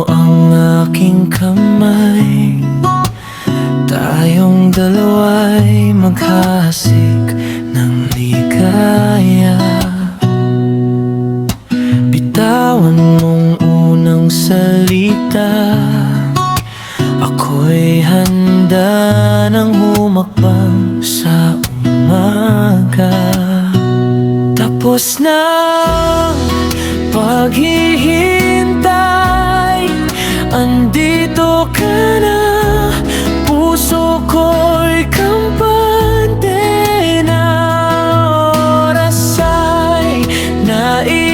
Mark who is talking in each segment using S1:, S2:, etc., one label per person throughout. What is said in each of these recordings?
S1: mo ang aking kamay, tayong dalawa'y maghahasik ng ligaya. Bitawan mong unang salita, ako'y handa nang humakbang sa umaga. Tapos na ang paghihintay, andito ka na, puso ko'y kampante na. Oras ay naiingit,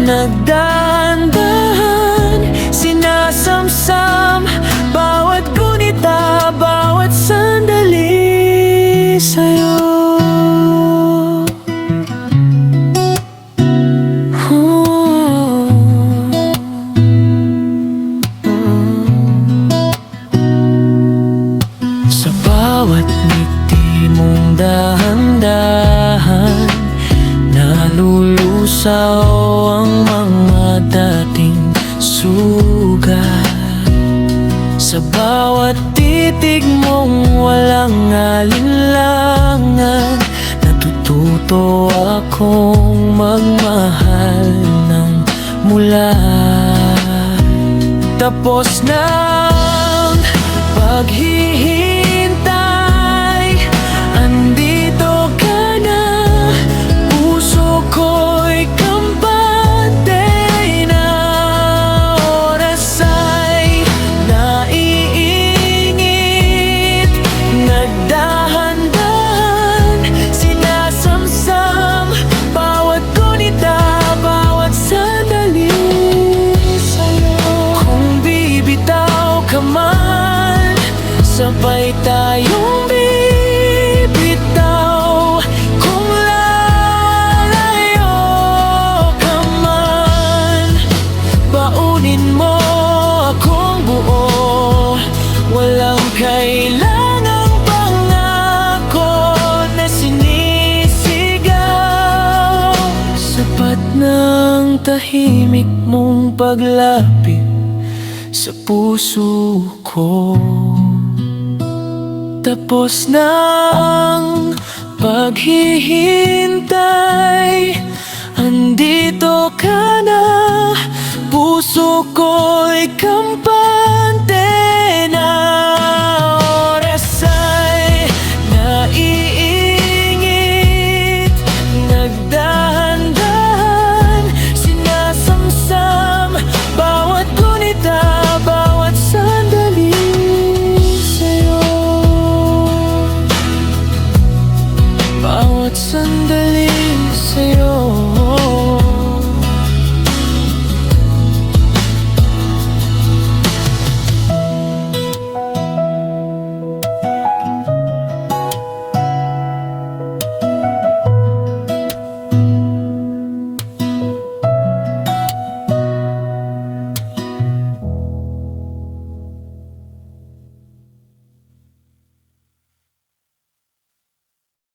S1: nagdahan-dahan, sinasamsam bawat gunita, bawat sandali sa'yo. Sa bawat ngiti mong dahan-dahan, nalulusaw ang mga dating sugat. Sa bawat titig mong walang alinlangan, natututo akong magmahal ng mulat. Tapos na ang paghihintay, andito ka na, puso ko'y kampante na. Oras ay naiingit, nagdahan-dahan, sinasamsam bawat gunita, bawat sandali sa'yo. Kung bibitaw ka man, sabay tayong bibitaw. Kung lalayo ka man, baunin mo akong buo. Walang kailangang pangako na sinisigaw. Sapat ng tahimik mong paglapit sa puso ko. Tapos na ang paghihintay, andito ka na, puso ko'y kampante